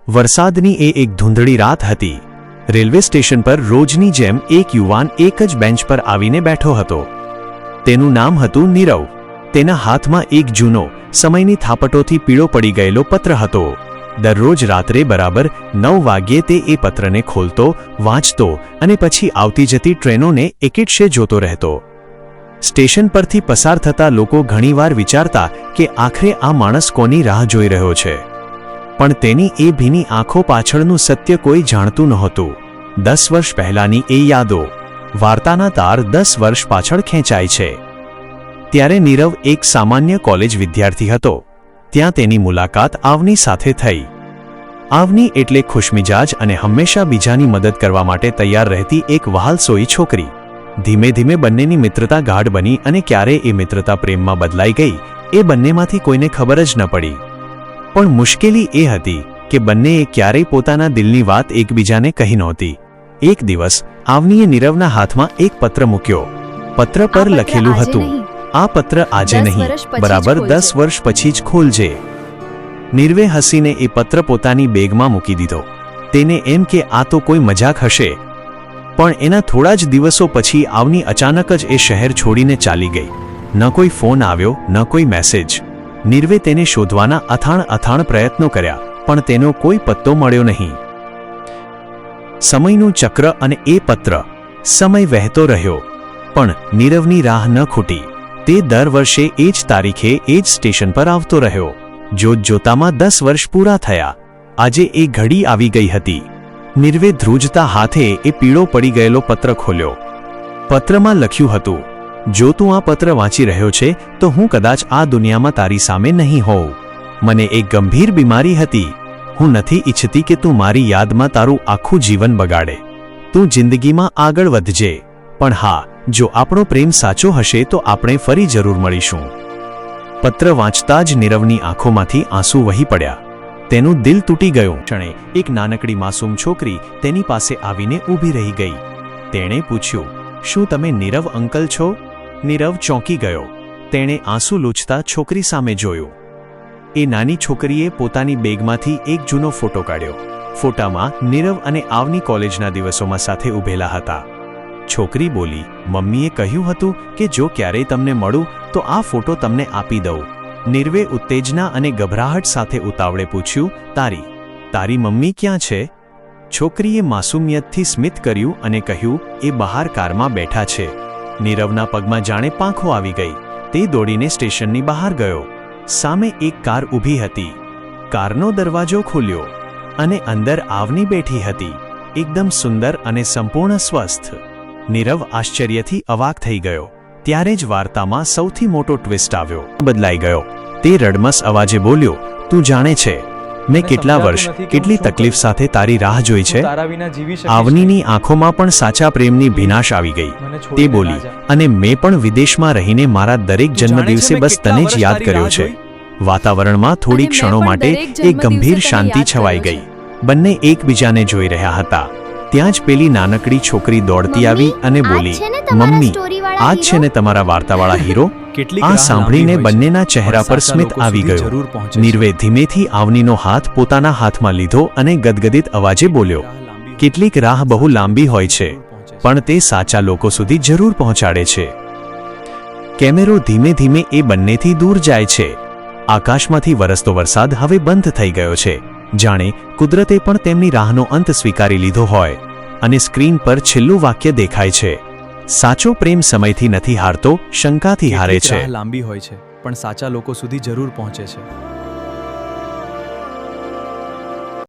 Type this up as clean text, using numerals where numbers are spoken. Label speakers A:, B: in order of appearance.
A: વરસાદની એ એક ધૂંધળી રાત હતી. રેલવે સ્ટેશન પર રોજની જેમ એક યુવાન એક જ બેન્ચ પર આવીને બેઠો હતો. તેનું નામ હતું નીરવ. તેના હાથમાં એક જૂનો, સમયની થાપટોથી પીળો પડી ગયેલો પત્ર હતો. દરરોજ રાત્રે બરાબર 9 વાગ્યે તે એ પત્રને ખોલતો, વાંચતો અને પછી આવતી જતી ટ્રેનોને એકેટશે જોતો રહેતો. સ્ટેશન પરથી પસાર થતા લોકો ઘણીવાર વિચારતા કે આખરે આ માણસ કોની રાહ જોઈ રહ્યો છે. પણ તેની એ ભીની આંખો પાછળનું સત્ય કોઈ જાણતું નહોતું. 10 વર્ષ પહેલાની એ યાદો. વાર્તાના તાર 10 વર્ષ પાછળ ખેંચાય છે. ત્યારે નીરવ એક સામાન્ય કોલેજ વિદ્યાર્થી હતો. ત્યાં તેની મુલાકાત આવની સાથે થઈ. આવની એટલે ખુશમિજાજ અને હંમેશા બીજાની મદદ કરવા માટે તૈયાર રહેતી એક વહાલસોઈ છોકરી. ધીમે ધીમે બંનેની મિત્રતા ગાઢ બની અને ક્યારે એ મિત્રતા પ્રેમમાં બદલાઈ ગઈ એ બંનેમાંથી કોઈને ખબર જ ન પડી. પણ મુશ્કેલી એ હતી કે બંનેએ ક્યારેય પોતાના દિલની વાત એકબીજાને કહી નહોતી. એક દિવસ આવનીએ નીરવના હાથમાં એક પત્ર મૂક્યો. પત્ર પર લખેલું હતું, આ પત્ર આજે નહીં, બરાબર 10 વર્ષ પછી જ ખોલજે. નીરવે હસીને એ પત્ર પોતાની બેગમાં મૂકી દીધો. તેને એમ કે આ તો કોઈ મજાક હશે. પણ એના થોડા જ દિવસો પછી આવની અચાનક જ એ શહેર છોડીને ચાલી ગઈ. ન કોઈ ફોન આવ્યો, ન કોઈ મેસેજ. નીરવે તેને શોધવાના અથાણ પ્રયત્નો કર્યા, પણ તેનો કોઈ પત્તો મળ્યો નહીં. સમયનું ચક્ર અને એ પત્ર. સમય વહેતો રહ્યો, પણ નીરવની રાહ ન ખૂટી. તે દર વર્ષે એ જ તારીખે એ જ સ્ટેશન પર આવતો રહ્યો. જોતજોતામાં 10 વર્ષ પૂરા થયા. આજે એ ઘડી આવી ગઈ હતી. નીરવે ધ્રુજતા હાથે એ પીળો પડી ગયેલો પત્ર ખોલ્યો. પત્રમાં લખ્યું હતું, જો તું આ પત્ર વાંચી રહ્યો છે તો હું કદાચ આ દુનિયામાં તારી સામે નહીં હોઉં. મને એક ગંભીર બીમારી હતી. હું નથી ઈચ્છતી કે તું મારી યાદમાં તારું આખું જીવન બગાડે. તું જિંદગીમાં આગળ વધજે. પણ હા, જો આપણો પ્રેમ સાચો હશે તો આપણે ફરી જરૂર મળીશું. પત્ર વાંચતા જ નીરવની આંખોમાંથી આંસુ વહી પડ્યા. તેનું દિલ તૂટી ગયું. ક્ષણે એક નાનકડી માસૂમ છોકરી તેની પાસે આવીને ઊભી રહી ગઈ. તેણે પૂછ્યું, શું તમે નીરવ અંકલ છો? નીરવ ચોંકી ગયો. તેણે આંસુ લૂછતા છોકરી સામે જોયું. એ નાની છોકરીએ પોતાની બેગમાંથી એક જૂનો ફોટો કાઢ્યો. ફોટામાં નીરવ અને આવની કોલેજના દિવસોમાં સાથે ઊભેલા હતા. છોકરી બોલી, મમ્મીએ કહ્યું હતું કે જો ક્યારેય તમને મળું તો આ ફોટો તમને આપી દઉં. નીરવે ઉત્તેજના અને ગભરાહટ સાથે ઉતાવળે પૂછ્યું, તારી મમ્મી ક્યાં છે? છોકરીએ માસૂમિયતથી સ્મિત કર્યું અને કહ્યું, એ બહાર કારમાં બેઠા છે. નીરવના પગમાં જાણે પાંખો આવી ગઈ. તે દોડીને સ્ટેશનની બહાર ગયો. સામે એક કાર ઊભી હતી. કારનો દરવાજો ખોલ્યો અને અંદર આવની બેઠી હતી, એકદમ સુંદર અને સંપૂર્ણ સ્વસ્થ. નીરવ આશ્ચર્યથી અવાક થઈ ગયો. ત્યારે જ વાર્તામાં સૌથી મોટો ટ્વિસ્ટ આવ્યો. બદલાઈ ગયો. તે રડમસ અવાજે બોલ્યો, તું જાણે છે મેં કેટલા વર્ષ, કેટલી તકલીફ સાથે તારી રાહ જોઈ છે. આવનીની આંખોમાં પણ સાચા પ્રેમની ભીનાશ આવી ગઈ. તે બોલી, અને મેં પણ વિદેશમાં રહીને મારા દરેક જન્મદિવસે બસ તને જ યાદ કર્યો છે. વાતાવરણમાં થોડી ક્ષણો માટે એક ગંભીર શાંતિ છવાઈ ગઈ. બંને એકબીજાને જોઈ રહ્યા હતા. ત્યાં જ પેલી નાનકડી છોકરી દોડતી આવી અને બોલી, મમ્મી, આ જ છે ને તમારા વાર્તાવાળા હીરો? આ સાંભળીને બંનેના ચહેરા પર સ્મિત આવી ગયું. નીરવે ધીમેથી આવનીનો હાથ પોતાના હાથમાં લીધો અને ગદગદિત અવાજે બોલ્યો, કેટલીક રાહ બહુ લાંબી હોય છે, પણ તે સાચા લોકો સુધી જરૂર પહોંચાડે છે. કેમેરો ધીમે ધીમે એ બંનેથી દૂર જાય છે. આકાશમાંથી વરસતો વરસાદ હવે બંધ થઈ ગયો છે, જાણે કુદરતે પણ તેમની રાહનો અંત સ્વીકારી લીધો હોય. અને સ્ક્રીન પર છેલ્લું વાક્ય દેખાય છે, સાચો પ્રેમ સમયથી નથી હારતો, શંકાથી હારે છે.
B: લાંબી હોય છે, પણ સાચા લોકો સુધી જરૂર પહોંચે છે.